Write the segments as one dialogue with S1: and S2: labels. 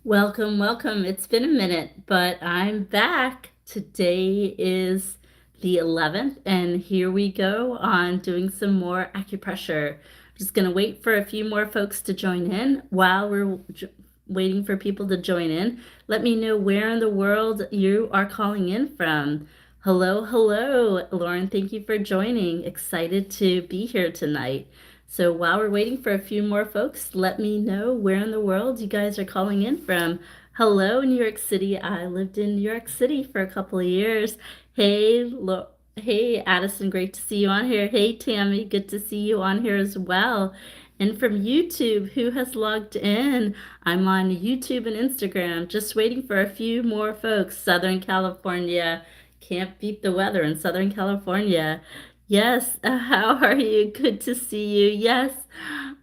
S1: Welcome, welcome. It's been a minute, but I'm back. Today is the 11th, and here we go on doing some more acupressure. Just going to wait for a few more folks to join in. While we're waiting for people to join in, let me know where in the world you are calling in from. Hello, hello, Lauren. Thank you for joining. Excited to be here tonight. So while we're waiting for a few more folks, let me know where in the world you guys are calling in from. Hello, New York City. I lived in New York City for a couple of years. Hey, Addison, great to see you on here. Hey, Tammy, good to see you on here as well. And from YouTube, who has logged in? I'm on YouTube and Instagram, just waiting for a few more folks. Southern California. Can't beat the weather in Southern California. Yes, how are you? Good to see you. Yes,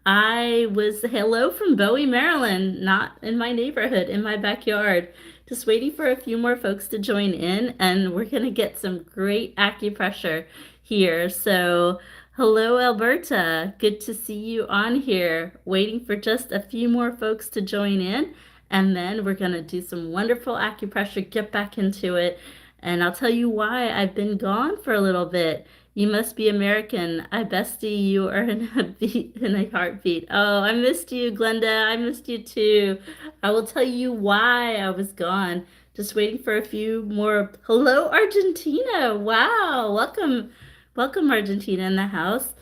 S1: I was hello from Bowie, Maryland, not in my neighborhood, in my backyard. Just waiting for a few more folks to join in, and we're going to get some great acupressure here. So, hello, Alberta. Good to see you on here. Waiting for just a few more folks to join in, and then we're going to do some wonderful acupressure, get back into it. And I'll tell you why I've been gone for a little bit. You must be American. I bestie, you are in a beat in a heartbeat. Oh, I missed you, Glenda. I missed you too. I will tell you why I was gone. Just waiting for a few more. Hello, Argentina. Wow. Welcome, Argentina in the house.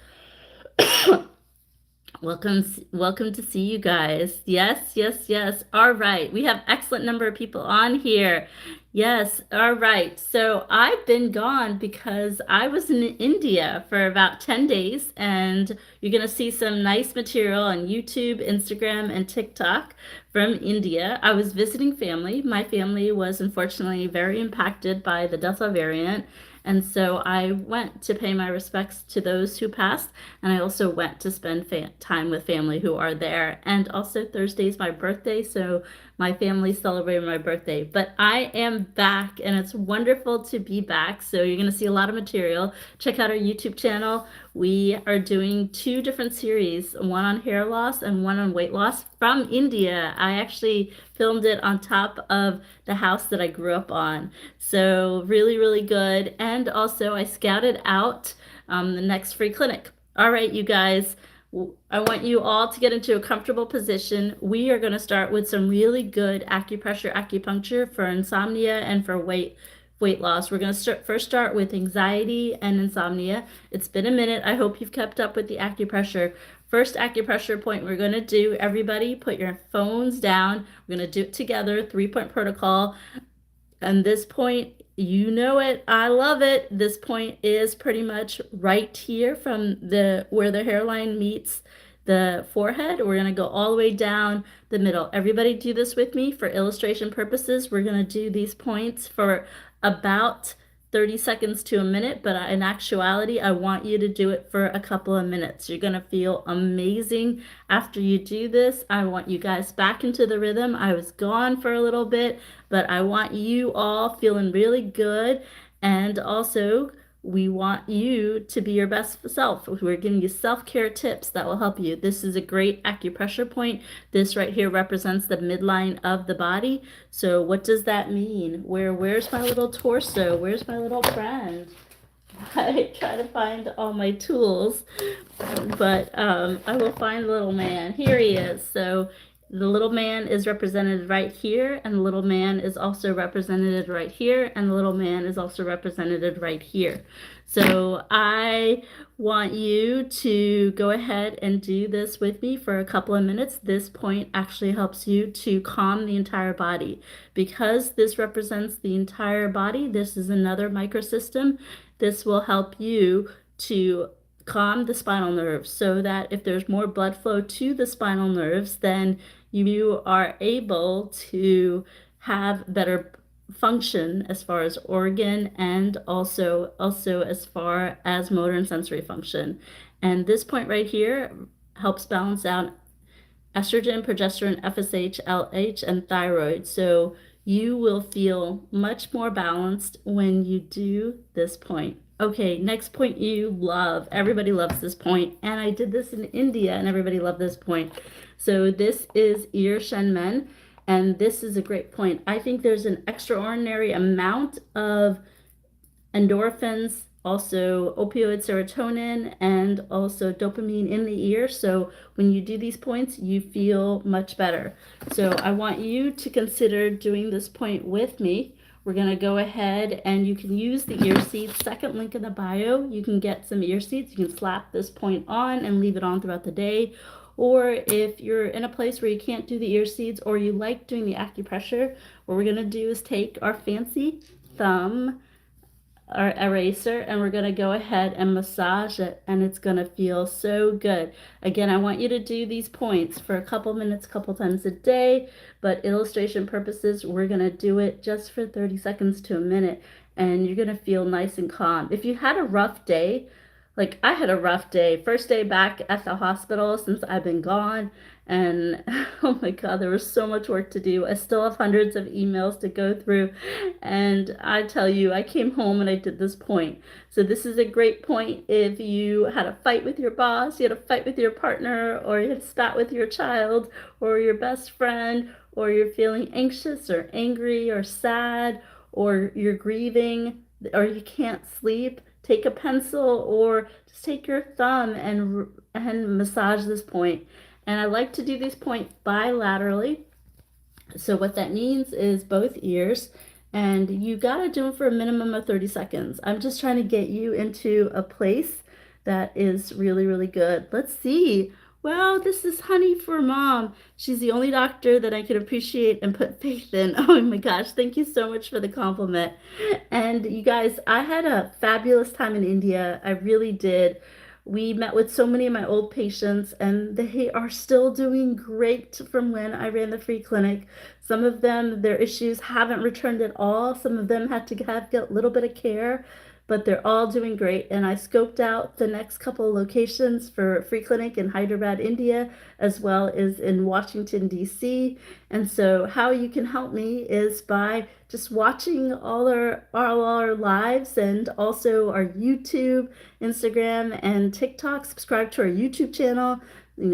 S1: Welcome to see you guys. Yes, yes, yes. All right. We have excellent number of people on here. Yes. All right. So I've been gone because I was in India for about 10 days, and you're going to see some nice material on YouTube, Instagram, and TikTok from India. I was visiting family. My family was unfortunately very impacted by the Delta variant. And so I went to pay my respects to those who passed, and I also went to spend time with family who are there. And also Thursday is my birthday, so my family celebrated my birthday. But I am back, and it's wonderful to be back. So you're going to see a lot of material. Check out our YouTube channel. We are doing two different series, one on hair loss and one on weight loss from India. I actually filmed it on top of the house that I grew up on. So really, really good. And also I scouted out the next free clinic. All right, you guys, I want you all to get into a comfortable position. We are going to start with some really good acupressure, acupuncture for insomnia and for weight loss. We're going to first start with anxiety and insomnia. It's been a minute. I hope you've kept up with the acupressure. First acupressure point we're going to do, everybody put your phones down. We're going to do it together, 3-point protocol. And this point, you know it, I love it. This point is pretty much right here from the where the hairline meets the forehead. We're going to go all the way down the middle. Everybody do this with me for illustration purposes. We're going to do these points for about 30 seconds to a minute, but in actuality, I want you to do it for a couple of minutes. You're going to feel amazing after you do this. I want you guys back into the rhythm. I was gone for a little bit, but I want you all feeling really good. And also, we want you to be your best self. We're giving you self-care tips that will help you. This is a great acupressure point. This right here represents the midline of the body. So what does that mean? Where's my little torso? Where's my little friend? I try to find all my tools, but I will find the little man. Here he is. So the little man is represented right here, and the little man is also represented right here, and the little man is also represented right here. So I want you to go ahead and do this with me for a couple of minutes. This point actually helps you to calm the entire body. Because this represents the entire body, this is another microsystem. This will help you to calm the spinal nerves so that if there's more blood flow to the spinal nerves, then you are able to have better function as far as organ and also as far as motor and sensory function. And this point right here helps balance out estrogen, progesterone, FSH, LH, and thyroid. So you will feel much more balanced when you do this point. Okay, next point you love. Everybody loves this point. And I did this in India and everybody loved this point. So this is ear shen men. And this is a great point. I think there's an extraordinary amount of endorphins, also opioid serotonin, and also dopamine in the ear. So when you do these points, you feel much better. So I want you to consider doing this point with me. We're going to go ahead and you can use the ear seeds. Second link in the bio, you can get some ear seeds. You can slap this point on and leave it on throughout the day. Or if you're in a place where you can't do the ear seeds or you like doing the acupressure, what we're going to do is take our fancy thumb, our eraser, and we're going to go ahead and massage it, and it's going to feel so good. Again, I want you to do these points for a couple minutes, couple times a day, but illustration purposes, we're going to do it just for 30 seconds to a minute, and you're going to feel nice and calm. If you had a rough day, like I had a rough day, first day back at the hospital since I've been gone, and oh my God, there was so much work to do. I still have hundreds of emails to go through, and I tell you, I came home and I did this point. So this is a great point if you had a fight with your boss, you had a fight with your partner, or you had a spat with your child or your best friend, or you're feeling anxious or angry or sad, or you're grieving, or you can't sleep. Take a pencil or just take your thumb and massage this point. And I like to do these points bilaterally. So what that means is both ears, and you gotta do them for a minimum of 30 seconds. I'm just trying to get you into a place that is really, really good. Let's see. Well, this is Honey for Mom. She's the only doctor that I can appreciate and put faith in. Oh my gosh, thank you so much for the compliment. And you guys, I had a fabulous time in India. I really did. We met with so many of my old patients, and they are still doing great from when I ran the free clinic. Some of them, their issues haven't returned at all. Some of them had to get a little bit of care, but they're all doing great. And I scoped out the next couple of locations for free clinic in Hyderabad, India, as well as in Washington, D.C. And so how you can help me is by just watching all our lives, and also our YouTube, Instagram, and TikTok. Subscribe to our YouTube channel,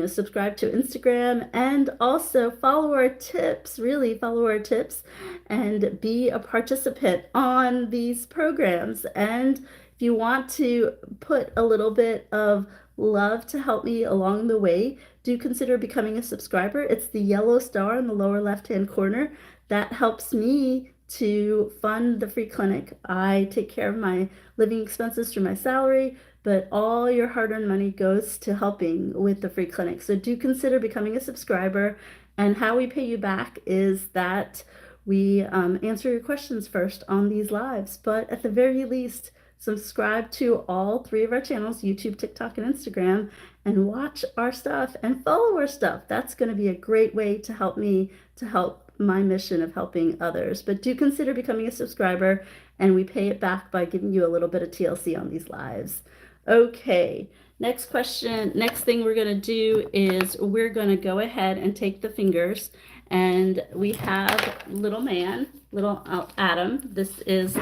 S1: subscribe to Instagram, and also follow our tips, really follow our tips, and be a participant on these programs. And if you want to put a little bit of love to help me along the way, do consider becoming a subscriber. It's the yellow star in the lower left-hand corner. That helps me to fund the free clinic. I take care of my living expenses through my salary, but all your hard-earned money goes to helping with the free clinic. So do consider becoming a subscriber. And how we pay you back is that we answer your questions first on these lives. But at the very least, subscribe to all three of our channels, YouTube, TikTok, and Instagram, and watch our stuff and follow our stuff. That's going to be a great way to help me to help my mission of helping others. But do consider becoming a subscriber, and we pay it back by giving you a little bit of TLC on these lives. Okay, next question. Next thing we're going to do is we're going to go ahead and take the fingers, and we have little man, little Adam. This is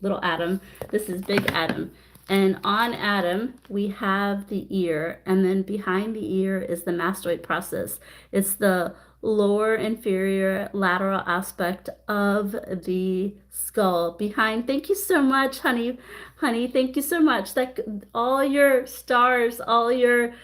S1: little Adam. This is big Adam. And on Adam, we have the ear, and then behind the ear is the mastoid process. It's the lower inferior lateral aspect of the skull behind. Thank you so much, honey. Thank you so much. That all your stars, all your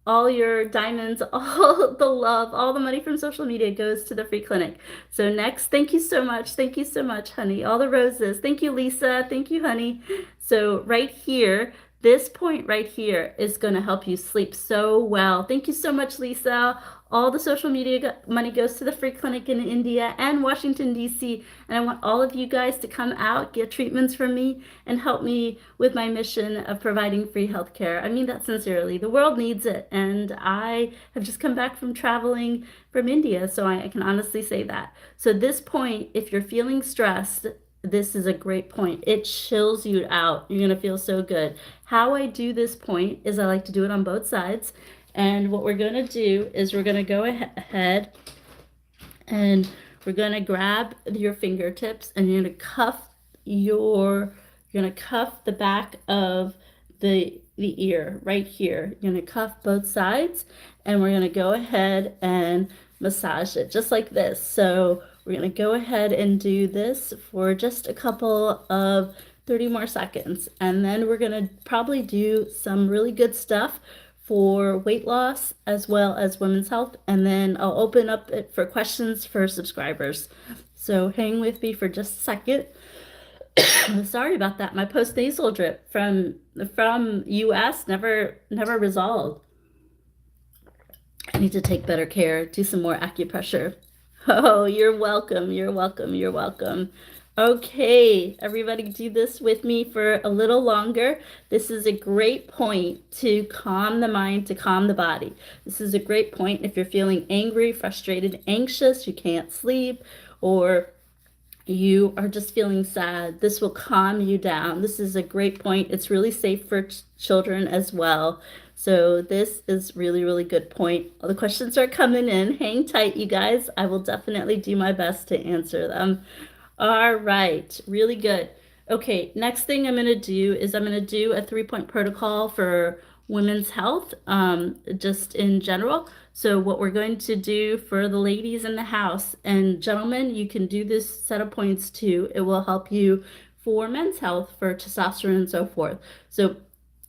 S1: diamonds, all the love, all the money from social media goes to the free clinic. So next, thank you so much. Thank you so much, honey. All the roses. Thank you, Lisa. Thank you, honey. So right here, this point right here is going to help you sleep so well. Thank you so much, Lisa. All the social media money goes to the free clinic in India and Washington, D.C. And I want all of you guys to come out, get treatments from me, and help me with my mission of providing free healthcare. I mean that sincerely. The world needs it. And I have just come back from traveling from India, so I can honestly say that. So this point, if you're feeling stressed, this is a great point. It chills you out. You're going to feel so good. How I do this point is I like to do it on both sides. And what we're going to do is we're going to go ahead and we're going to grab your fingertips, and you're going to cuff the back of the ear right here. You're going to cuff both sides, and we're going to go ahead and massage it just like this. So we're going to go ahead and do this for just a couple of 30 more seconds. And then we're going to probably do some really good stuff for weight loss as well as women's health. And then I'll open up it for questions for subscribers. So hang with me for just a second. Sorry about that. My post-nasal drip from US never resolved. I need to take better care, do some more acupressure. Oh, you're welcome. You're welcome. You're welcome. Okay, everybody do this with me for a little longer. This is a great point to calm the mind, to calm the body. This is a great point if you're feeling angry, frustrated, anxious, you can't sleep, or you are just feeling sad. This will calm you down. This is a great point. It's really safe for children as well. So this is really, really good point. All the questions are coming in. Hang tight, you guys. I will definitely do my best to answer them. All right, really good. Okay, next thing I'm going to do is I'm going to do a 3-point protocol for women's health, just in general. So what we're going to do for the ladies in the house, and gentlemen, you can do this set of points too. It will help you for men's health, for testosterone and so forth. So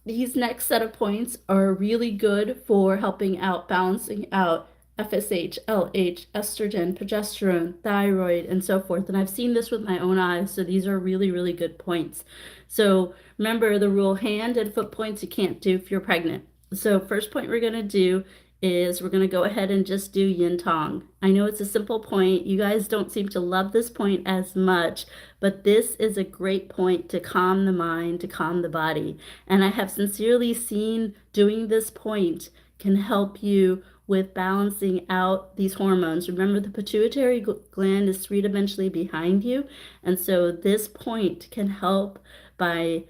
S1: these next set of points are really good for helping out, balancing out FSH, LH, estrogen, progesterone, thyroid, and so forth. And I've seen this with my own eyes, so these are really, really good points. So remember the rule, hand and foot points you can't do if you're pregnant. So first point we're going to do is we're going to go ahead and just do yin tong. I know it's a simple point. You guys don't seem to love this point as much, but this is a great point to calm the mind, to calm the body. And I have sincerely seen doing this point can help you with balancing out these hormones. Remember, the pituitary gland is three-dimensionally behind you, and so this point can help by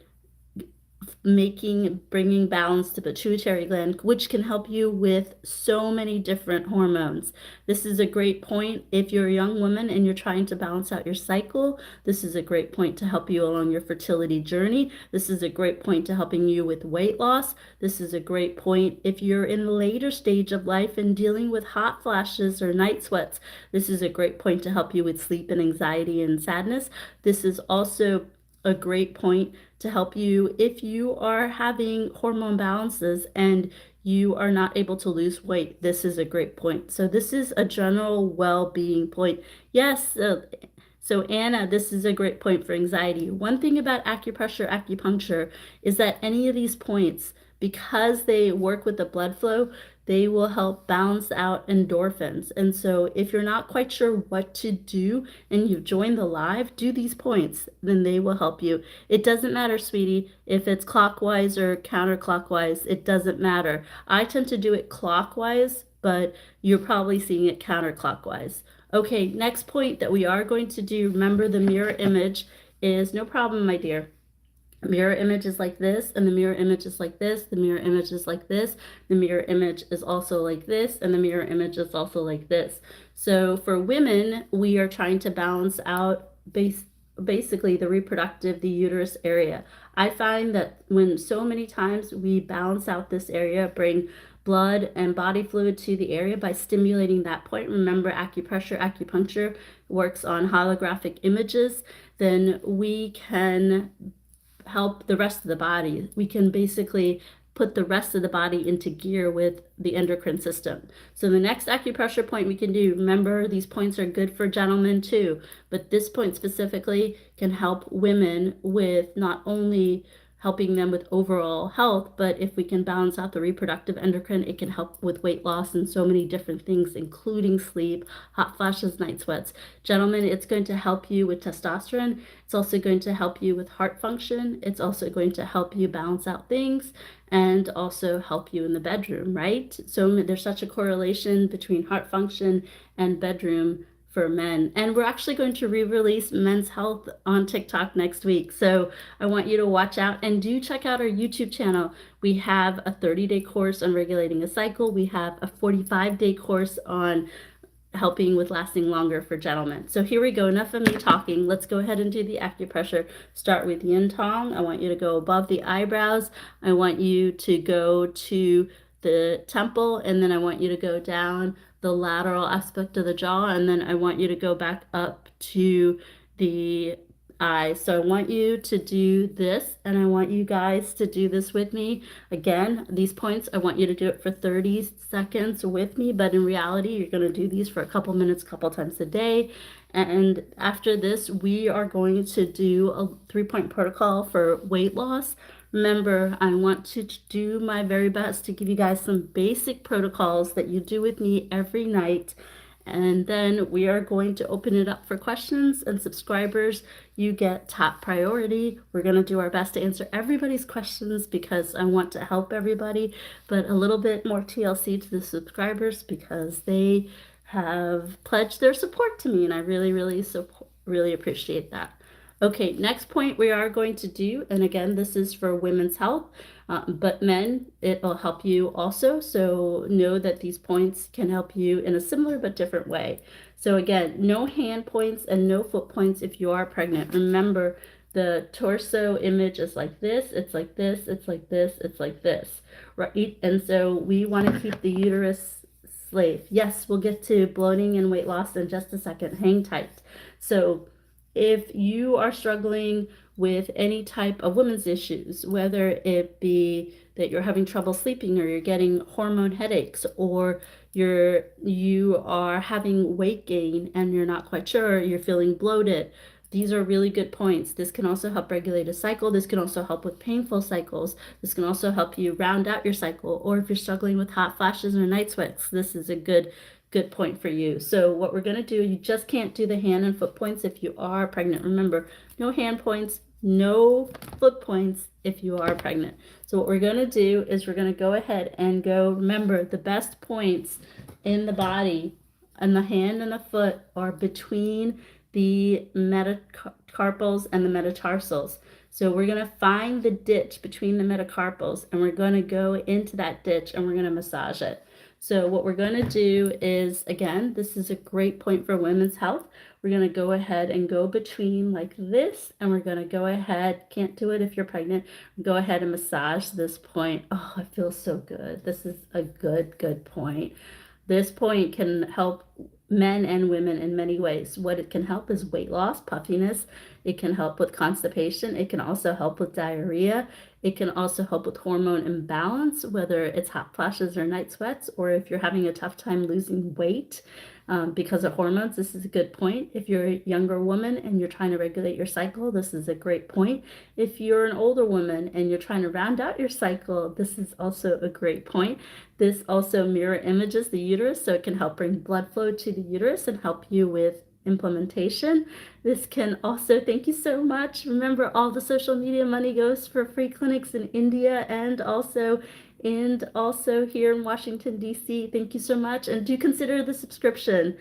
S1: bringing balance to pituitary gland, which can help you with so many different hormones. This is a great point if you're a young woman and you're trying to balance out your cycle. This is a great point to help you along your fertility journey. This is a great point to helping you with weight loss. This is a great point if you're in the later stage of life and dealing with hot flashes or night sweats. This is a great point to help you with sleep and anxiety and sadness. This is also a great point to help you if you are having hormone balances and you are not able to lose weight. This is a great point. So this is a general well-being point. Yes, so Anna, this is a great point for anxiety. One thing about acupressure, acupuncture is that any of these points, because they work with the blood flow, they will help balance out endorphins. And so if you're not quite sure what to do and you join the live, do these points, then they will help you. It doesn't matter, sweetie, if it's clockwise or counterclockwise, it doesn't matter. I tend to do it clockwise, but you're probably seeing it counterclockwise. Okay, next point that we are going to do, remember the mirror image is no problem, my dear. Mirror image is like this, and the mirror image is like this, the mirror image is like this, the mirror image is also like this, and the mirror image is also like this. So for women, we are trying to balance out basically the reproductive, the uterus area. I find that when so many times we balance out this area, bring blood and body fluid to the area by stimulating that point. Remember, acupressure, acupuncture works on holographic images, then we can help the rest of the body. We can basically put the rest of the body into gear with the endocrine system. So the next acupressure point we can do, remember these points are good for gentlemen too, but this point specifically can help women with not only helping them with overall health, but if we can balance out the reproductive endocrine, it can help with weight loss and so many different things, including sleep, hot flashes, night sweats. Gentlemen, it's going to help you with testosterone. It's also going to help you with heart function. It's also going to help you balance out things and also help you in the bedroom, right? So there's such a correlation between heart function and bedroom for men. And we're actually going to re-release men's health on TikTok next week. So I want you to watch out and do check out our YouTube channel. We have a 30-day course on regulating a cycle. We have a 45-day course on helping with lasting longer for gentlemen. So here we go. Enough of me talking. Let's go ahead and do the acupressure. Start with yin tong. I want you to go above the eyebrows. I want you to go to the temple, and then I want you to go down the lateral aspect of the jaw, and then I want you to go back up to the eyes. So I want you to do this, and I want you guys to do this with me. Again, these points, I want you to do it for 30 seconds with me, but in reality, you're going to do these for a couple minutes, a couple times a day. And after this, we are going to do a 3-point protocol for weight loss. Remember, I want to do my very best to give you guys some basic protocols that you do with me every night. And then we are going to open it up for questions, and subscribers, you get top priority. We're going to do our best to answer everybody's questions because I want to help everybody, but a little bit more TLC to the subscribers because they have pledged their support to me, and I really appreciate that. Okay, next point we are going to do, and again, this is for women's health, but men, it will help you also. So know that these points can help you in a similar but different way. So again, no hand points and no foot points if you are pregnant. Remember, the torso image is like this, it's like this, it's like this, it's like this, right? And so we want to keep the uterus slave. Yes, we'll get to bloating and weight loss in just a second. Hang tight. So if you are struggling with any type of women's issues, whether it be that you're having trouble sleeping or you're getting hormone headaches or you are having weight gain and you're not quite sure, you're feeling bloated, these are really good points. This can also help regulate a cycle. This can also help with painful cycles. This can also help you round out your cycle. Or if you're struggling with hot flashes or night sweats, this is a good point for you. So what we're going to do, you just can't do the hand and foot points if you are pregnant. Remember, no hand points, no foot points if you are pregnant. So what we're going to do is we're going to go ahead and go, remember, the best points in the body and the hand and the foot are between the metacarpals and the metatarsals. So we're going to find the ditch between the metacarpals, and we're going to go into that ditch and we're going to massage it. So what we're going to do is, again, this is a great point for women's health. We're going to go ahead and go between like this, and we're going to go ahead, can't do it if you're pregnant, go ahead and massage this point. Oh, it feels so good. This is a good point. This point can help men and women in many ways. What it can help is weight loss, puffiness. It can help with constipation. It can also help with diarrhea. It can also help with hormone imbalance, whether it's hot flashes or night sweats, or if you're having a tough time losing weight because of hormones. This is a good point. If you're a younger woman and you're trying to regulate your cycle, this is a great point. If you're an older woman and you're trying to round out your cycle, this is also a great point. This also mirror images the uterus, so it can help bring blood flow to the uterus and help you with implementation. This can also, thank you so much. Remember, all the social media money goes for free clinics in India and also here in Washington, D.C. Thank you so much. And do consider the subscription.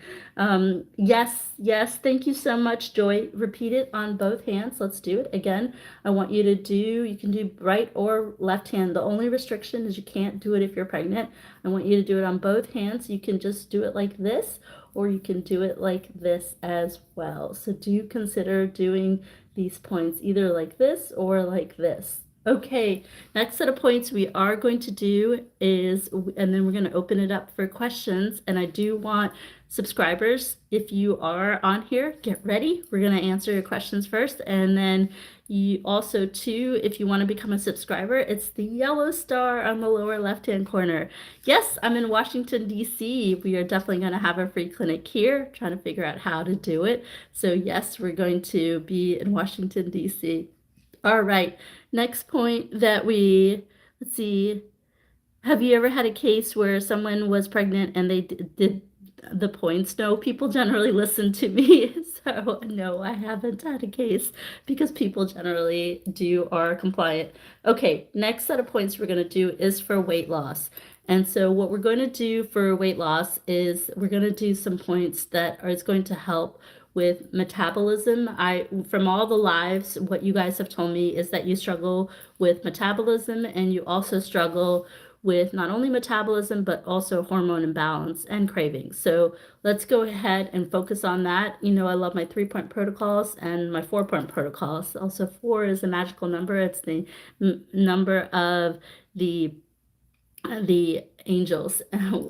S1: Yes. Thank you so much, Joy. Repeat it on both hands. Let's do it again. I want you to you can do right or left hand. The only restriction is you can't do it if you're pregnant. I want you to do it on both hands. You can just do it like this, or you can do it like this as well. So do consider doing these points either like this or like this. Okay, next set of points we are going to do is, and then we're going to open it up for questions. And I do want subscribers, if you are on here, get ready. We're going to answer your questions first. And then you also, too, if you want to become a subscriber, it's the yellow star on the lower left-hand corner. Yes, I'm in Washington, D.C. We are definitely going to have a free clinic here, trying to figure out how to do it. So yes, we're going to be in Washington, D.C. All right, next point that let's see, have you ever had a case where someone was pregnant and they did the points? No, people generally listen to me. So no, I haven't had a case because people generally are compliant. Okay, next set of points we're going to do is for weight loss. And so what we're going to do for weight loss is we're going to do some points that is going to help with metabolism. From all the lives, what you guys have told me is that you struggle with metabolism, and you also struggle with not only metabolism, but also hormone imbalance and cravings. So let's go ahead and focus on that. You know, I love my 3-point protocols and my 4-point protocols. Also, 4 is a magical number. It's the number of the angels.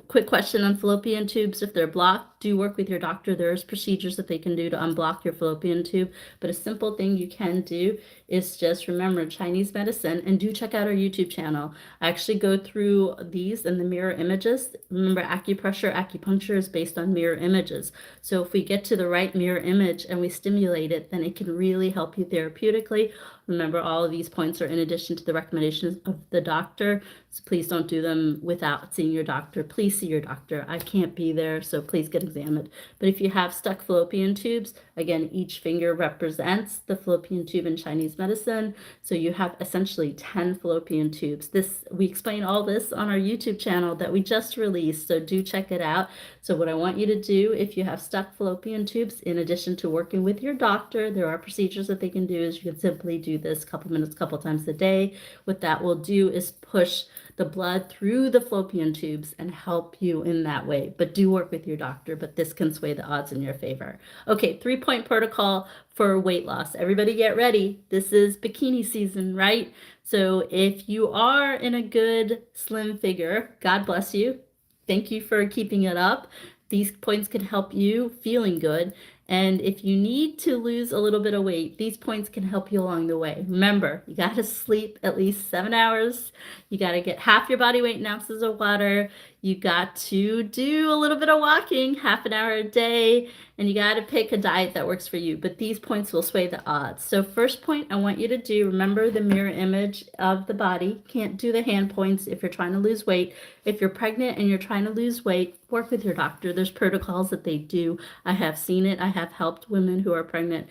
S1: Quick question on fallopian tubes. If they're blocked, do work with your doctor. There's procedures that they can do to unblock your fallopian tube. But a simple thing you can do is just remember Chinese medicine, and do check out our YouTube channel. I actually go through these and the mirror images. Remember, acupressure, acupuncture is based on mirror images. So if we get to the right mirror image and we stimulate it, then it can really help you therapeutically. Remember, all of these points are in addition to the recommendations of the doctor. So please don't do them without seeing your doctor. Please see your doctor. I can't be there, so please get examined. But if you have stuck fallopian tubes, again, each finger represents the fallopian tube in Chinese medicine. So you have essentially 10 fallopian tubes. We explain all this on our YouTube channel that we just released, so do check it out. So what I want you to do, if you have stuck fallopian tubes, in addition to working with your doctor, there are procedures that they can do. Is you can simply do this a couple minutes, couple times a day. What that will do is push the blood through the fallopian tubes and help you in that way. But do work with your doctor, but this can sway the odds in your favor. Okay, 3-point protocol for weight loss. Everybody get ready. This is bikini season, right? So if you are in a good slim figure, God bless you. Thank you for keeping it up. These points can help you feeling good. And if you need to lose a little bit of weight, these points can help you along the way. Remember, you got to sleep at least 7 hours. You got to get half your body weight in ounces of water. You got to do a little bit of walking, half an hour a day, and you got to pick a diet that works for you. But these points will sway the odds. So first point I want you to do, remember the mirror image of the body. Can't do the hand points if you're trying to lose weight. If you're pregnant and you're trying to lose weight, work with your doctor. There's protocols that they do. I have seen it. I have helped women who are pregnant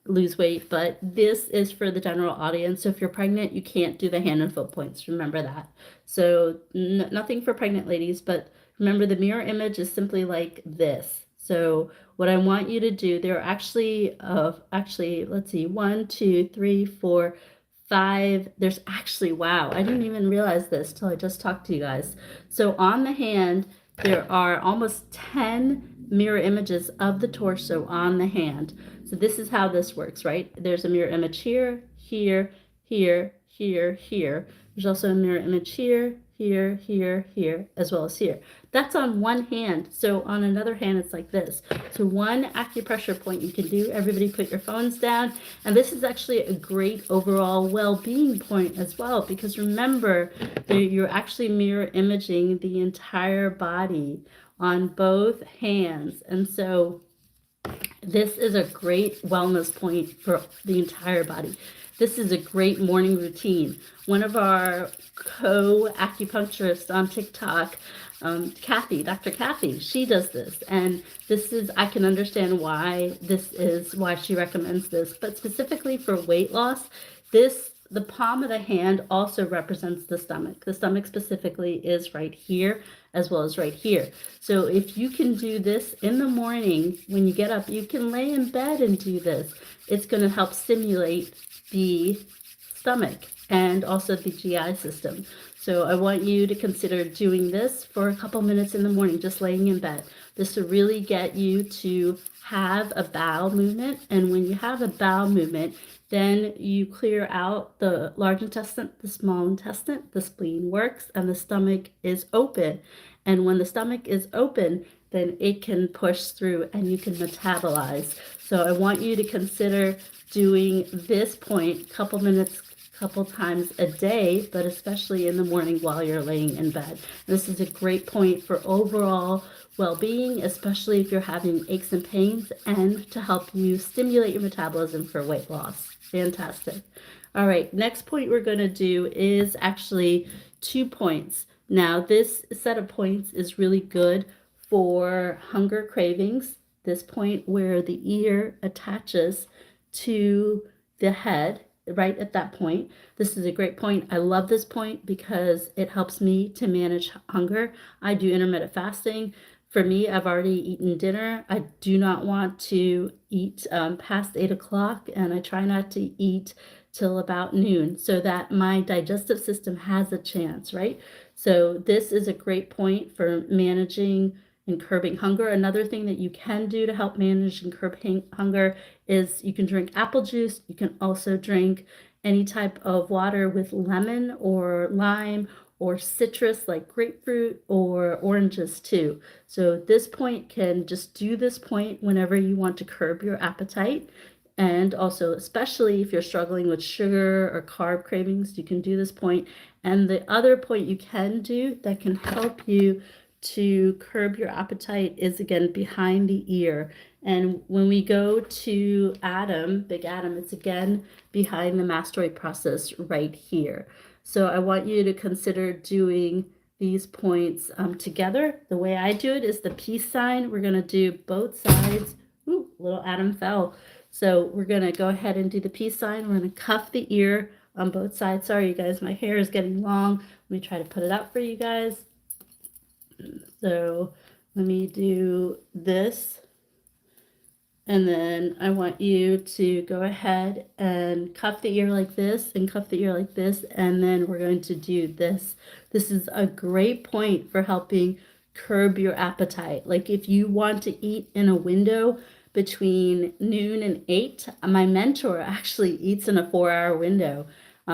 S1: lose weight, but this is for the general audience. So if you're pregnant, you can't do the hand and foot points. Remember that. So nothing for pregnant ladies, but remember the mirror image is simply like this. So what I want you to do, there are actually, let's see, 1, 2, 3, 4, 5. There's actually, wow, I didn't even realize this till I just talked to you guys. So on the hand, there are almost 10 mirror images of the torso on the hand. So this is how this works, right? There's a mirror image here, here, here, here, here. There's also a mirror image here, here, here, here, as well as here. That's on one hand. So on another hand, it's like this. So one acupressure point you can do. Everybody put your phones down. And this is actually a great overall well-being point as well, because remember, you're actually mirror imaging the entire body on both hands. And so this is a great wellness point for the entire body. This is a great morning routine. One of our co-acupuncturists on TikTok, Dr. Kathy, she does this. And this is, I can understand why she recommends this. But specifically for weight loss, the palm of the hand also represents the stomach. The stomach specifically is right here as well as right here. So if you can do this in the morning when you get up, you can lay in bed and do this. It's going to help stimulate the stomach and also the GI system. So I want you to consider doing this for a couple minutes in the morning, just laying in bed. This will really get you to have a bowel movement. And when you have a bowel movement, then you clear out the large intestine, the small intestine, the spleen works, and the stomach is open. And when the stomach is open, then it can push through and you can metabolize. So I want you to consider doing this point a couple minutes, couple times a day, but especially in the morning while you're laying in bed. This is a great point for overall well-being, especially if you're having aches and pains, and to help you stimulate your metabolism for weight loss. Fantastic. All right, next point we're going to do is actually 2 points. Now, this set of points is really good for hunger cravings. This point where the ear attaches to the head, right at that point. This is a great point. I love this point because it helps me to manage hunger. I do intermittent fasting. For me, I've already eaten dinner. I do not want to eat past 8 o'clock, and I try not to eat till about noon so that my digestive system has a chance, right? So this is a great point for managing and curbing hunger. Another thing that you can do to help manage and curb hunger is you can drink apple juice. You can also drink any type of water with lemon or lime or citrus like grapefruit or oranges too. So this point can just do this point whenever you want to curb your appetite. And also, especially if you're struggling with sugar or carb cravings, you can do this point. And the other point you can do that can help you to curb your appetite is again behind the ear. And when we go to Adam, Big Adam, it's again behind the mastoid process right here. So I want you to consider doing these points together. The way I do it is the peace sign. We're going to do both sides. Ooh, little Adam fell. So we're going to go ahead and do the peace sign. We're going to cuff the ear on both sides. Sorry, you guys, my hair is getting long. Let me try to put it out for you guys. So let me do this. And then I want you to go ahead and cuff the ear like this and cuff the ear like this. And then we're going to do this. This is a great point for helping curb your appetite. Like if you want to eat in a window between noon and 8, my mentor actually eats in a 4-hour window.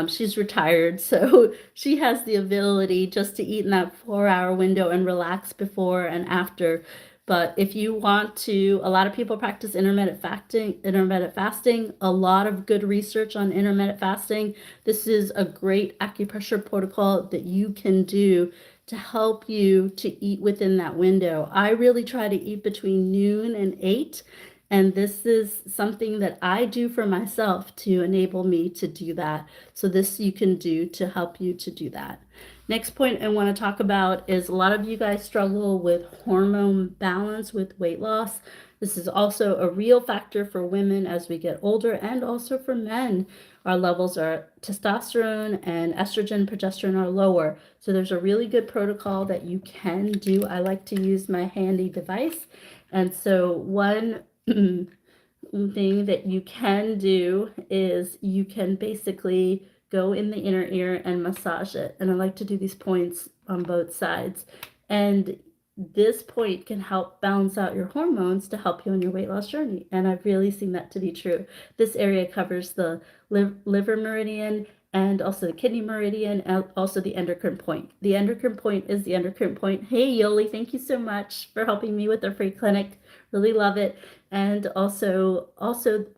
S1: She's retired, so she has the ability just to eat in that 4-hour window and relax before and after. But if you want to, a lot of people practice intermittent fasting, a lot of good research on intermittent fasting. This is a great acupressure protocol that you can do to help you to eat within that window. I really try to eat between noon and 8. And this is something that I do for myself to enable me to do that. So this you can do to help you to do that. Next point I want to talk about is a lot of you guys struggle with hormone balance with weight loss. This is also a real factor for women as we get older and also for men. Our levels are testosterone and estrogen, progesterone are lower. So there's a really good protocol that you can do. I like to use my handy device. And so one thing that you can do is you can basically go in the inner ear and massage it. And I like to do these points on both sides. And this point can help balance out your hormones to help you on your weight loss journey. And I've really seen that to be true. This area covers the liver meridian and also the kidney meridian and also the endocrine point. The endocrine point is the endocrine point. Hey, Yoli, thank you so much for helping me with the free clinic. Really love it. And also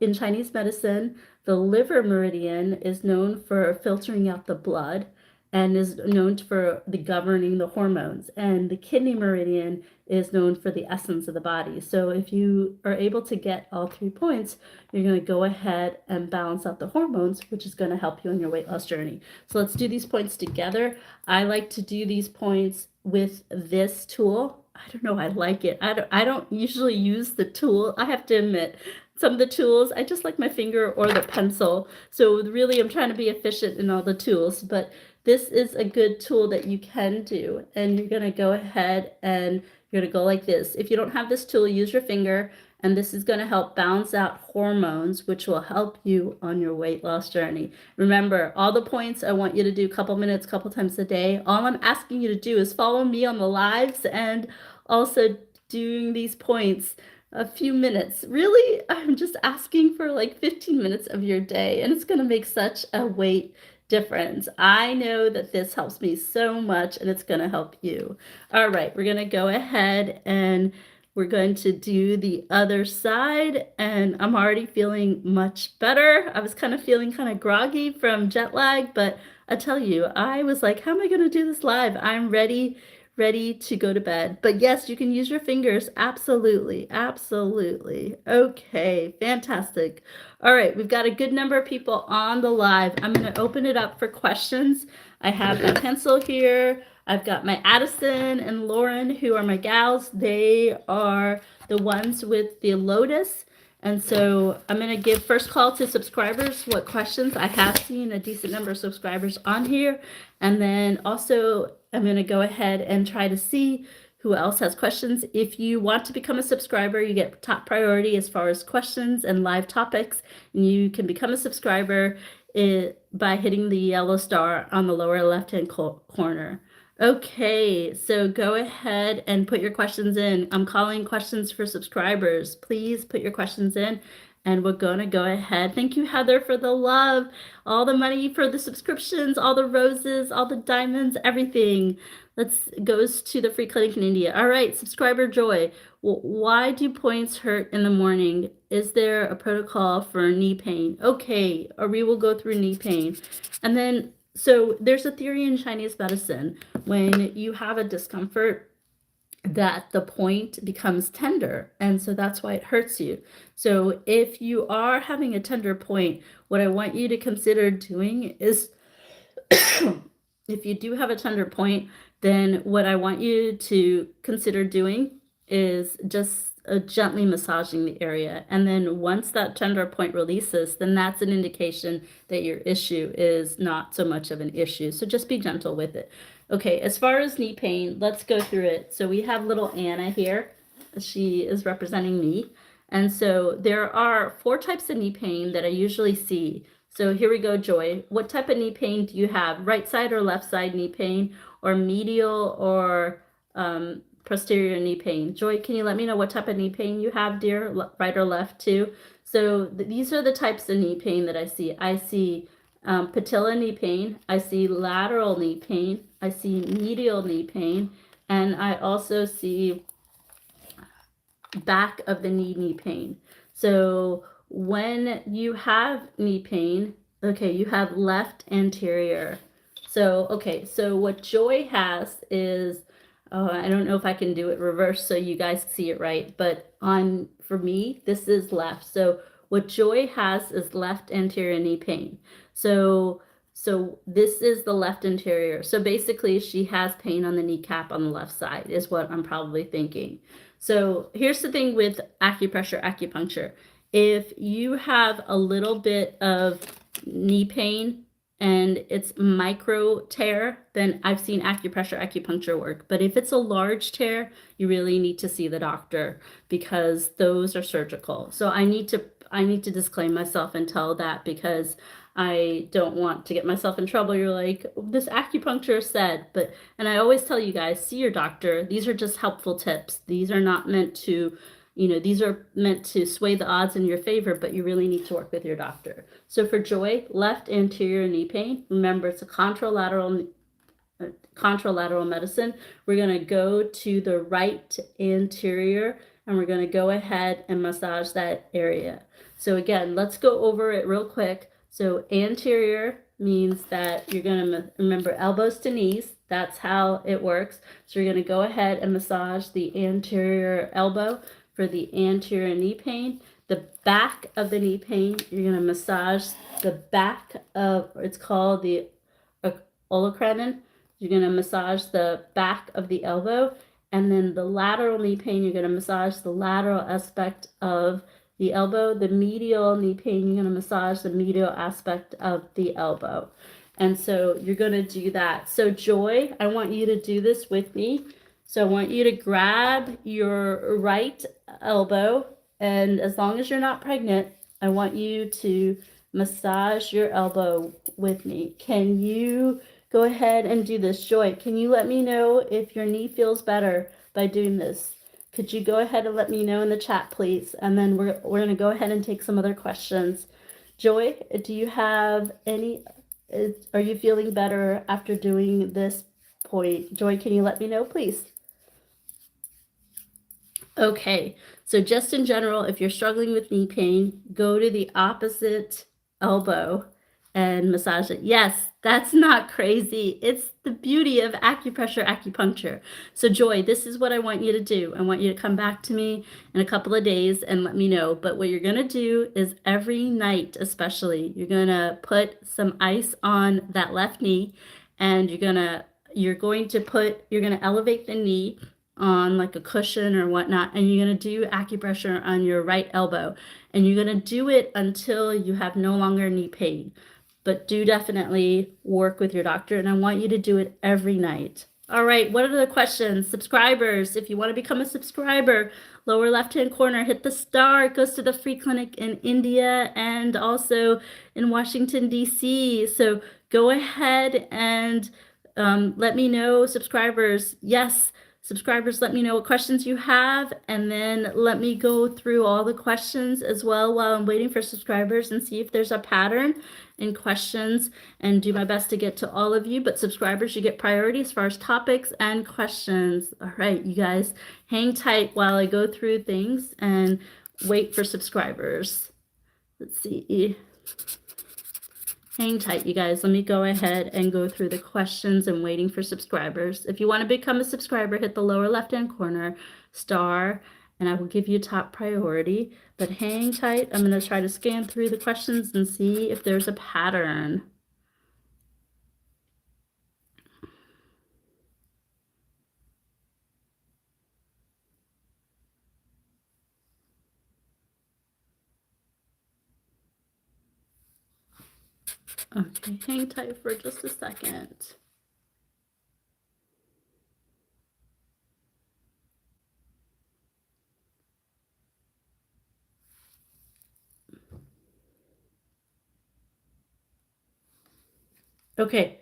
S1: in Chinese medicine, the liver meridian is known for filtering out the blood and is known for the governing the hormones. And the kidney meridian is known for the essence of the body. So if you are able to get all 3 points, you're going to go ahead and balance out the hormones, which is going to help you on your weight loss journey. So let's do these points together. I like to do these points with this tool. I don't know, I like it. I don't usually use the tool. I have to admit, some of the tools, I just like my finger or the pencil. So really, I'm trying to be efficient in all the tools, but this is a good tool that you can do. And you're gonna go ahead and you're gonna go like this. If you don't have this tool, use your finger, and this is gonna help balance out hormones, which will help you on your weight loss journey. Remember, all the points I want you to do a couple minutes, couple times a day. All I'm asking you to do is follow me on the lives and also doing these points a few minutes. Really, I'm just asking for like 15 minutes of your day, and it's going to make such a weight difference. I know that this helps me so much, and it's going to help you. All right, we're going to go ahead and we're going to do the other side, and I'm already feeling much better. I was kind of feeling kind of groggy from jet lag, but I tell you, I was like, how am I going to do this live? I'm ready to go to bed. But yes, you can use your fingers. Absolutely. Absolutely. Okay, fantastic. All right, we've got a good number of people on the live. I'm going to open it up for questions. I have my pencil here. I've got my Addison and Lauren, who are my gals. They are the ones with the Lotus. And so I'm going to give first call to subscribers what questions. I have seen a decent number of subscribers on here. And then also I'm going to go ahead and try to see who else has questions. If you want to become a subscriber, you get top priority as far as questions and live topics. And you can become a subscriber by hitting the yellow star on the lower left-hand corner. Okay, so go ahead and put your questions in. I'm calling questions for subscribers. Please put your questions in, And we're going to go ahead. Thank you, Heather, for the love, all the money for the subscriptions, all the roses, all the diamonds, everything. Let's goes to the free clinic in India. All right, subscriber Joy. Why do points hurt in the morning? Is there a protocol for knee pain? Okay, or we will go through knee pain. And then, so there's a theory in Chinese medicine when you have a discomfort that the point becomes tender, and so that's why it hurts you. So if you are having a tender point, what I want you to consider doing is if you do have a tender point, then what I want you to consider doing is just gently massaging the area. And then once that tender point releases, then that's an indication that your issue is not so much of an issue. So just be gentle with it. Okay, as far as knee pain, let's go through it. So we have little Anna here. She is representing me. And so there are 4 types of knee pain that I usually see. So here we go, Joy. What type of knee pain do you have? Right side or left side knee pain, or medial or posterior knee pain? Joy, can you let me know what type of knee pain you have, dear? Right or left too? So these are the types of knee pain that I see. I see patella knee pain. I see lateral knee pain. I see medial knee pain. And I also see back of the knee pain. So when you have knee pain, okay, you have left anterior. So, okay, so what Joy has is, I don't know if I can do it reverse so you guys see it right, but for me, this is left. So what Joy has is left anterior knee pain. So this is the left anterior. So basically she has pain on the kneecap on the left side is what I'm probably thinking. So here's the thing with acupressure, acupuncture. If you have a little bit of knee pain and it's micro tear, then I've seen acupressure, acupuncture work. But if it's a large tear, you really need to see the doctor because those are surgical. So I need to disclaim myself and tell that because I don't want to get myself in trouble. You're like, this acupuncture said, and I always tell you guys, see your doctor. These are just helpful tips. These are not meant to, these are meant to sway the odds in your favor, but you really need to work with your doctor. So for Joy, left anterior knee pain, remember it's a contralateral medicine. We're going to go to the right anterior and we're going to go ahead and massage that area. So again, let's go over it real quick. So anterior means that you're going to remember elbows to knees. That's how it works. So you're going to go ahead and massage the anterior elbow for the anterior knee pain. The back of the knee pain, you're going to massage the back of, it's called the olecranon. You're going to massage the back of the elbow. And then the lateral knee pain, you're going to massage the lateral aspect of the elbow. The medial knee pain, you're going to massage the medial aspect of the elbow. And so you're going to do that. So Joy, I want you to do this with me. So I want you to grab your right elbow, and as long as you're not pregnant, I want you to massage your elbow with me. Can you go ahead and do this? Joy, can you let me know if your knee feels better by doing this? Could you go ahead and let me know in the chat, please? And then we're going to go ahead and take some other questions. Joy, do you have any, are you feeling better after doing this point? Joy, can you let me know, please? Okay, so just in general, if you're struggling with knee pain, go to the opposite elbow and massage it. Yes, that's not crazy. It's the beauty of acupressure, acupuncture. So Joy, this is what I want you to do. I want you to come back to me in a couple of days and let me know. But what you're going to do is every night, especially, you're going to put some ice on that left knee and you're going to elevate the knee on like a cushion or whatnot, and you're going to do acupressure on your right elbow, and you're going to do it until you have no longer knee pain. But do definitely work with your doctor, and I want you to do it every night. All right, what are the questions? Subscribers, if you want to become a subscriber, lower left-hand corner, hit the star. It goes to the free clinic in India and also in Washington, D.C. So go ahead and let me know, subscribers. Yes, Subscribers, let me know what questions you have, and then let me go through all the questions as well while I'm waiting for subscribers and see if there's a pattern in questions, and do my best to get to all of you. But subscribers, you get priority as far as topics and questions. All right, you guys, hang tight while I go through things and wait for subscribers. Let's see. Hang tight, you guys. Let me go ahead and go through the questions and waiting for subscribers. If you want to become a subscriber, hit the lower left-hand corner, star, and I will give you top priority. But hang tight. I'm going to try to scan through the questions and see if there's a pattern. Okay, hang tight for just a second. Okay,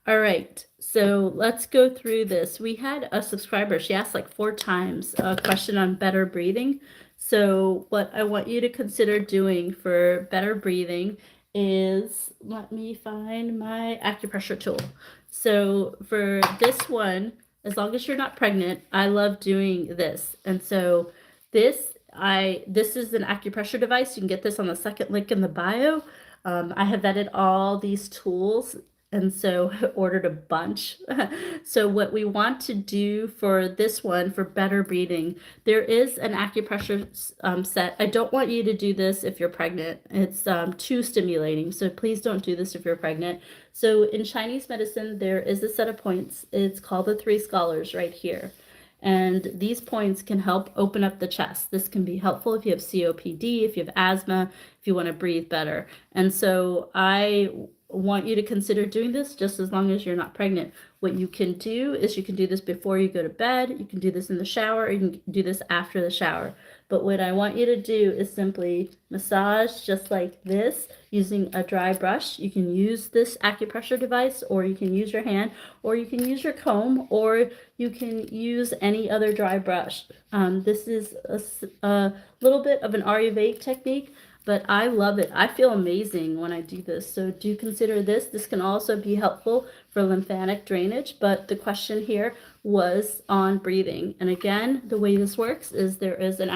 S1: all right, so let's go through this. We had a subscriber, she asked like 4 times a question on better breathing. So what I want you to consider doing for better breathing is, let me find my acupressure tool. So for this one, as long as you're not pregnant, I love doing this. And so this is an acupressure device. You can get this on the second link in the bio. I have vetted all these tools, and so ordered a bunch. So what we want to do for this one, for better breathing, there is an acupressure set. I don't want you to do this if you're pregnant. It's too stimulating, so please don't do this if you're pregnant. So in Chinese medicine, there is a set of points. It's called the 3 scholars right here. And these points can help open up the chest. This can be helpful if you have COPD, if you have asthma, if you want to breathe better. And so I want you to consider doing this just as long as you're not pregnant. What you can do is you can do this before you go to bed, you can do this in the shower, or you can do this after the shower. But what I want you to do is simply massage just like this using a dry brush. You can use this acupressure device, or you can use your hand, or you can use your comb, or you can use any other dry brush. This is a little bit of an Ayurvedic technique, but I love it. I feel amazing when I do this. So do consider this. This can also be helpful for lymphatic drainage, but the question here was on breathing. And again, the way this works is there is an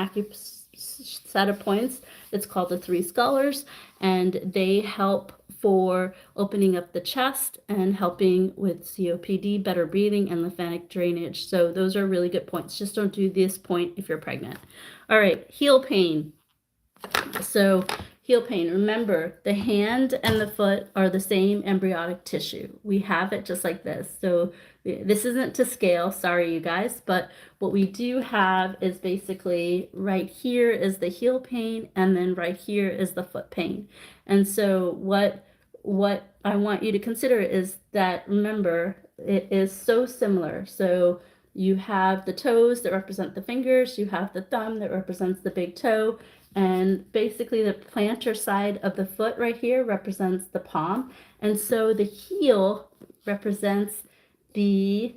S1: set of points. It's called the 3 scholars, and they help for opening up the chest and helping with COPD, better breathing, and lymphatic drainage. So those are really good points. Just don't do this point if you're pregnant. All right, heel pain. So heel pain, remember the hand and the foot are the same embryonic tissue. We have it just like this. So this isn't to scale, sorry you guys, but what we do have is basically right here is the heel pain, and then right here is the foot pain. And so what I want you to consider is that, remember, it is so similar. So you have the toes that represent the fingers, you have the thumb that represents the big toe, and basically the plantar side of the foot right here represents the palm. And so the heel represents the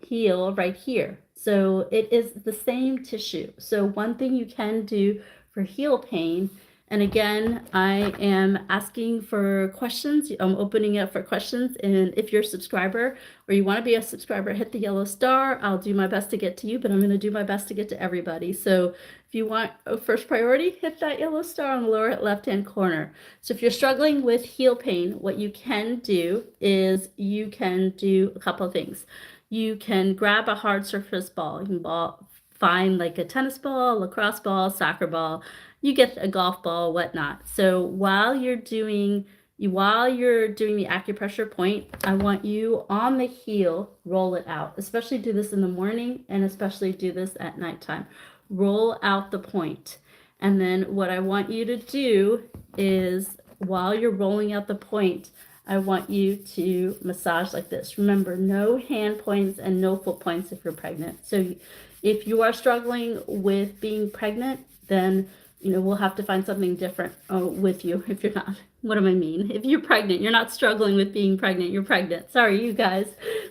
S1: heel right here. So it is the same tissue. So one thing you can do for heel pain, and again, I am asking for questions. I'm opening it up for questions. And if you're a subscriber or you want to be a subscriber, hit the yellow star. I'll do my best to get to you, but I'm going to do my best to get to everybody. So if you want a first priority, hit that yellow star on the lower left-hand corner. So if you're struggling with heel pain, what you can do is you can do a couple of things. You can grab a hard surface ball. You can find like a tennis ball, lacrosse ball, soccer ball. You get a golf ball, whatnot. So while you're doing the acupressure point, I want you on the heel, roll it out. Especially do this in the morning, and especially do this at nighttime. Roll out the point. And then what I want you to do is, while you're rolling out the point, I want you to massage like this. Remember, no hand points and no foot points if you're pregnant. So if you are struggling with being pregnant, then we'll have to find something different with you. If you're not, what do I mean? If you're pregnant, you're not struggling with being pregnant, you're pregnant. Sorry, you guys.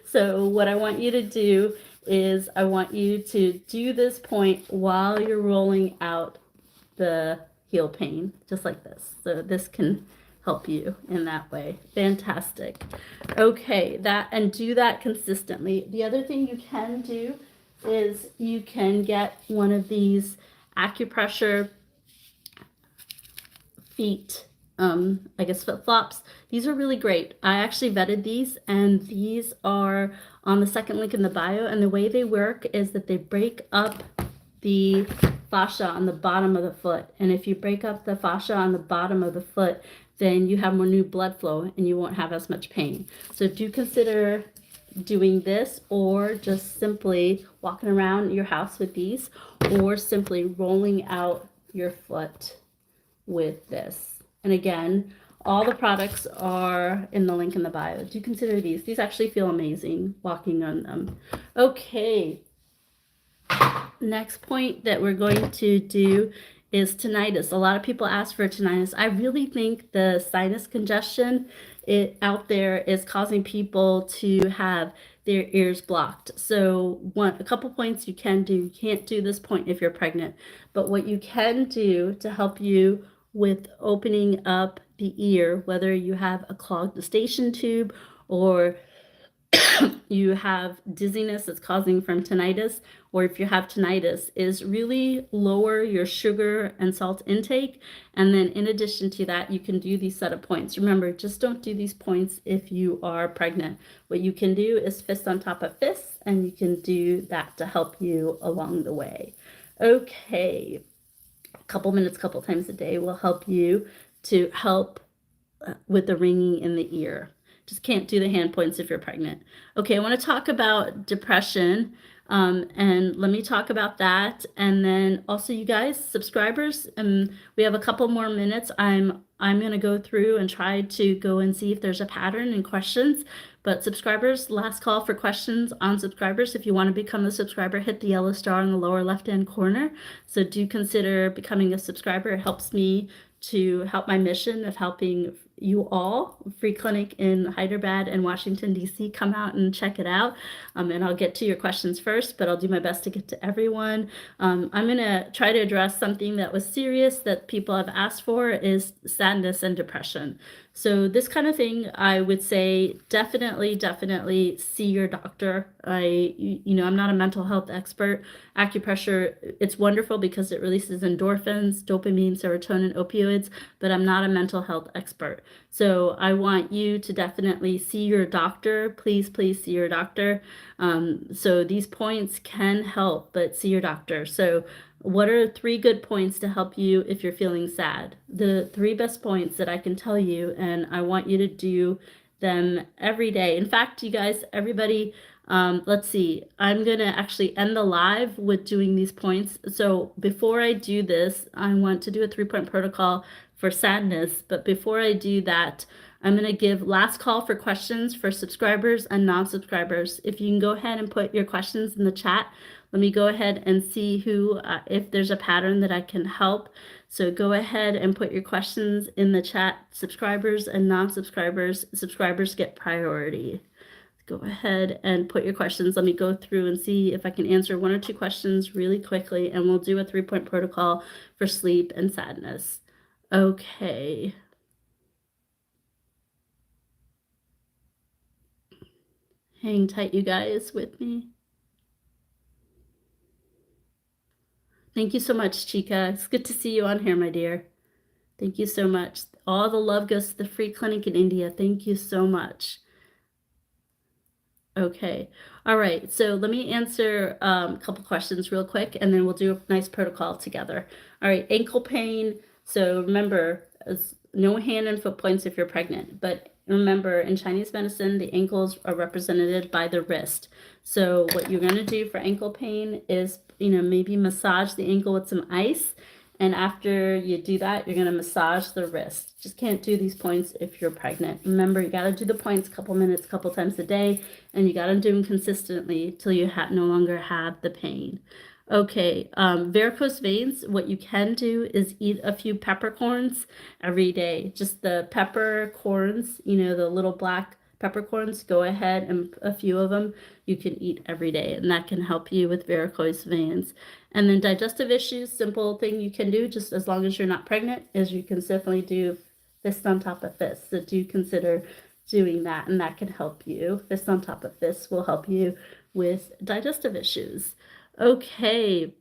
S1: So what I want you to do is I want you to do this point while you're rolling out the heel pain, just like this. So this can help you in that way. Fantastic. Okay, and do that consistently. The other thing you can do is you can get one of these acupressure feet, I guess flip flops. These are really great. I actually vetted these, and these are on the second link in the bio. And the way they work is that they break up the fascia on the bottom of the foot. And if you break up the fascia on the bottom of the foot, then you have more new blood flow and you won't have as much pain. So do consider doing this, or just simply walking around your house with these, or simply rolling out your foot with this. And again, all the products are in the link in the bio. Do consider these. These actually feel amazing walking on them. Okay. Next point that we're going to do is tinnitus. A lot of people ask for tinnitus. I really think the sinus congestion out there is causing people to have their ears blocked. So a couple points you can do. You can't do this point if you're pregnant, but what you can do to help you with opening up the ear, whether you have a clogged eustachian tube or you have dizziness that's causing from tinnitus, or if you have tinnitus, is really lower your sugar and salt intake. And then in addition to that, you can do these set of points. Remember, just don't do these points if you are pregnant. What you can do is fist on top of fists, and you can do that to help you along the way. Okay, a couple minutes, couple times a day will help you to help with the ringing in the ear. Just can't do the hand points if you're pregnant. Okay, I want to talk about depression, and let me talk about that. And then also, you guys, subscribers, and we have a couple more minutes. I'm going to go through and try to go and see if there's a pattern in questions. But subscribers, last call for questions on subscribers. If you want to become a subscriber, hit the yellow star in the lower left-hand corner. So do consider becoming a subscriber. It helps me to help my mission of helping you all. Free clinic in Hyderabad and Washington, D.C. Come out and check it out. And I'll get to your questions first, but I'll do my best to get to everyone. I'm going to try to address something that was serious that people have asked for, is sadness and depression. So this kind of thing, I would say definitely see your doctor. I'm not a mental health expert. Acupressure, it's wonderful because it releases endorphins, dopamine, serotonin, opioids, but I'm not a mental health expert. So I want you to definitely see your doctor. Please see your doctor. So these points can help, but see your doctor. So what are 3 good points to help you if you're feeling sad? The 3 best points that I can tell you, and I want you to do them every day. In fact, you guys, everybody, let's see, I'm going to actually end the live with doing these points. So before I do this, I want to do a 3-point protocol for sadness. But before I do that, I'm going to give last call for questions for subscribers and non-subscribers. If you can go ahead and put your questions in the chat, let me go ahead and see who, if there's a pattern that I can help. So go ahead and put your questions in the chat. Subscribers and non-subscribers, subscribers get priority. Go ahead and put your questions. Let me go through and see if I can answer 1 or 2 questions really quickly, and we'll do a 3-point protocol for sleep and sadness. Okay. Hang tight, you guys, with me. Thank you so much, Chica. It's good to see you on here, my dear. Thank you so much. All the love goes to the free clinic in India. Thank you so much. Okay. All right. So let me answer a couple questions real quick, and then we'll do a nice protocol together. All right. Ankle pain. So remember, no hand and foot points if you're pregnant, but remember, in Chinese medicine, the ankles are represented by the wrist. So what you're going to do for ankle pain is, maybe massage the ankle with some ice. And after you do that, you're going to massage the wrist. Just can't do these points if you're pregnant. Remember, you got to do the points a couple minutes, a couple times a day, and you got to do them consistently till you no longer have the pain. Okay, varicose veins, what you can do is eat a few peppercorns every day. Just the peppercorns, the little black peppercorns, go ahead and a few of them you can eat every day, and that can help you with varicose veins. And then digestive issues, simple thing you can do just as long as you're not pregnant is you can simply do fist on top of fist. So do consider doing that, and that can help you. Fist on top of fist will help you with digestive issues. Okay.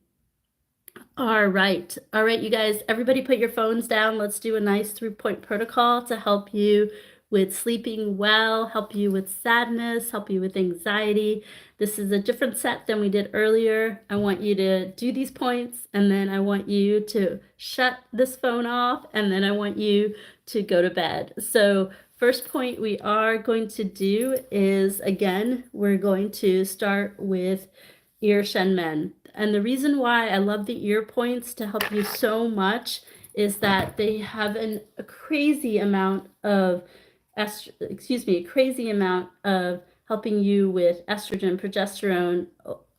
S1: All right. All right, you guys, everybody put your phones down. Let's do a nice 3-point protocol to help you with sleeping well, help you with sadness, help you with anxiety. This is a different set than we did earlier. I want you to do these points, and then I want you to shut this phone off, and then I want you to go to bed. So first point we are going to do is, again, we're going to start with ear shenmen. And the reason why I love the ear points to help you so much is that they have a crazy amount of a crazy amount of helping you with estrogen, progesterone,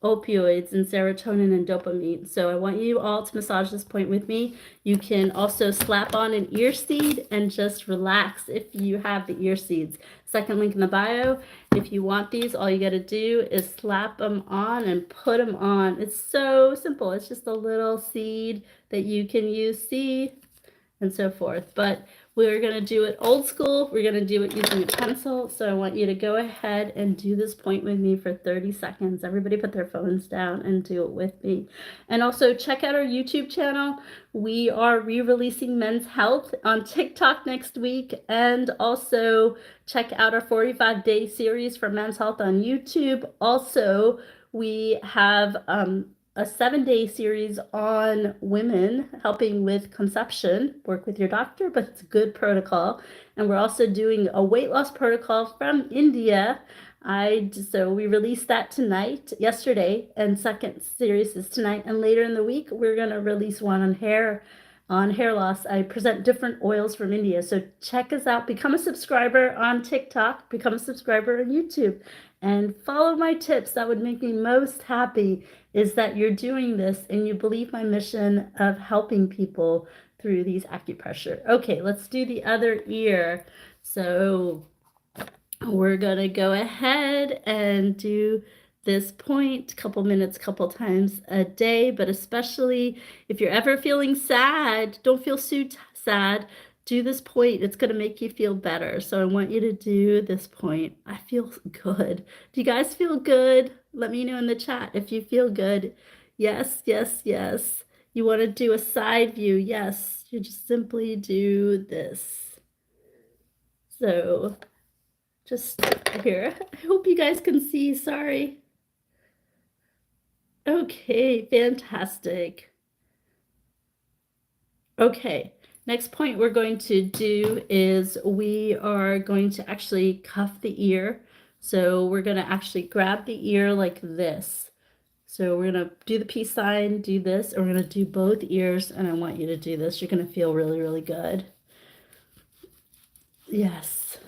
S1: opioids, and serotonin and dopamine. So I want you all to massage this point with me. You can also slap on an ear seed and just relax if you have the ear seeds. Second link in the bio. If you want these, all you got to do is slap them on and put them on. It's so simple. It's just a little seed that you can use, see, and so forth. But we're going to do it old school. We're going to do it using a pencil. So I want you to go ahead and do this point with me for 30 seconds. Everybody put their phones down and do it with me. And also check out our YouTube channel. We are re-releasing Men's Health on TikTok next week. And also check out our 45-day series for Men's Health on YouTube. Also, we have a 7-day series on women helping with conception. Work with your doctor, but it's a good protocol. And we're also doing a weight loss protocol from India. So we released that yesterday, and second series is tonight. And later in the week, we're going to release one on hair loss. I present different oils from India. So check us out. Become a subscriber on TikTok. Become a subscriber on YouTube. And follow my tips. That would make me most happy, is that you're doing this and you believe my mission of helping people through these acupressure. Okay, let's do the other ear. So we're going to go ahead and do this point a couple minutes, couple times a day, but especially if you're ever feeling sad, don't feel so sad, do this point. It's going to make you feel better. So I want you to do this point. I feel good. Do you guys feel good? Let me know in the chat if you feel good. Yes, yes, yes. You want to do a side view? Yes. You just simply do this. So just here. I hope you guys can see. Sorry. Okay, fantastic. Okay, next point we're going to do is we are going to actually cuff the ear. So we're going to actually grab the ear like this. So we're going to do the peace sign, do this, and we're going to do both ears, and I want you to do this. You're going to feel really, really good. Yes.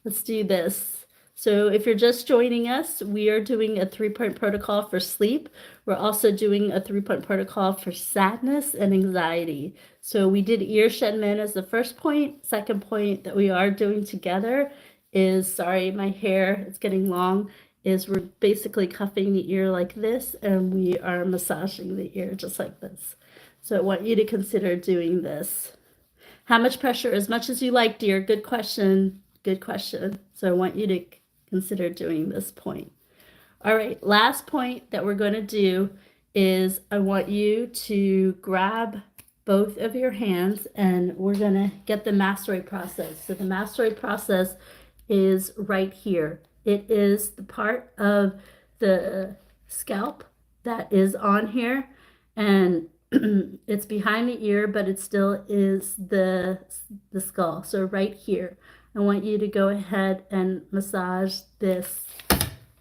S1: Let's do this. So if you're just joining us, we are doing a 3-point protocol for sleep. We're also doing a 3-point protocol for sadness and anxiety. So we did ear shenmen as the first point. Second point that we are doing together is, sorry, my hair, it's getting long, is we're basically cuffing the ear like this, and we are massaging the ear just like this. So I want you to consider doing this. How much pressure? As much as you like, dear. Good question. Good question. So I want you to consider doing this point. All right, last point that we're going to do is I want you to grab both of your hands, and we're going to get the mastoid process. So the mastoid process is right here. It is the part of the scalp that is on here, and it's behind the ear, but it still is the skull. So right here, I want you to go ahead and massage this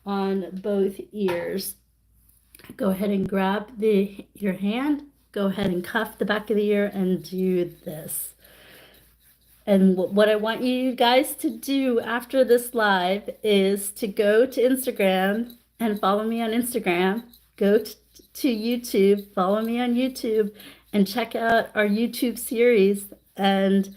S1: on both ears. Go ahead and grab your hand, go ahead and cuff the back of the ear and do this. And what I want you guys to do after this live is to go to Instagram and follow me on Instagram. Go to YouTube, follow me on YouTube, and check out our YouTube series. And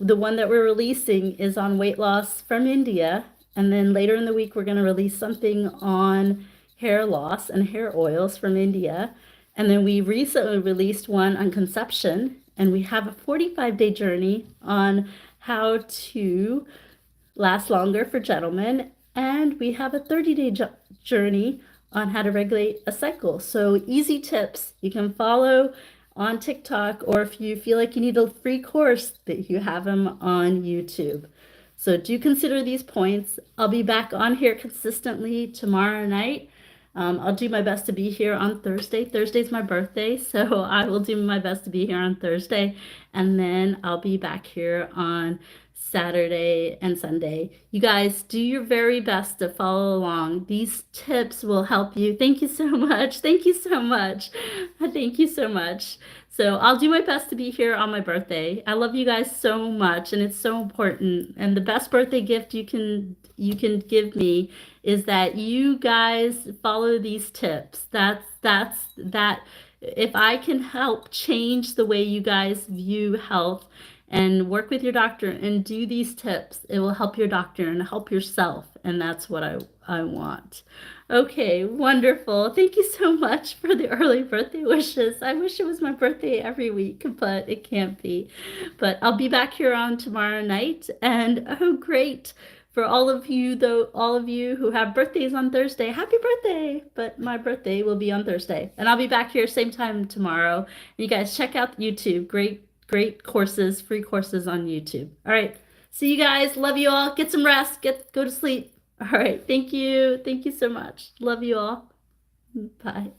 S1: the one that we're releasing is on weight loss from India. And then later in the week, we're going to release something on hair loss and hair oils from India. And then we recently released one on conception. And we have a 45-day journey on how to last longer for gentlemen. And we have a 30-day journey on how to regulate a cycle. So easy tips you can follow on TikTok, or if you feel like you need a free course, that you have them on YouTube. So do consider these points. I'll be back on here consistently tomorrow night. I'll do my best to be here on Thursday. Thursday's my birthday, so I will do my best to be here on Thursday. And then I'll be back here on Saturday and Sunday. You guys, do your very best to follow along. These tips will help you. Thank you so much. Thank you so much. Thank you so much. So I'll do my best to be here on my birthday. I love you guys so much, and it's so important. And the best birthday gift you can give me is that you guys follow these tips. That if I can help change the way you guys view health and work with your doctor and do these tips, it will help your doctor and help yourself. And that's what I want. Okay, wonderful. Thank you so much for the early birthday wishes. I wish it was my birthday every week, but it can't be. But I'll be back here on tomorrow night. And oh, great. For all of you, though, all of you who have birthdays on Thursday, happy birthday! But my birthday will be on Thursday. And I'll be back here same time tomorrow. And you guys check out YouTube. Great courses, free courses on YouTube. All right. See you guys. Love you all. Get some rest. Go to sleep. All right. Thank you. Thank you so much. Love you all. Bye.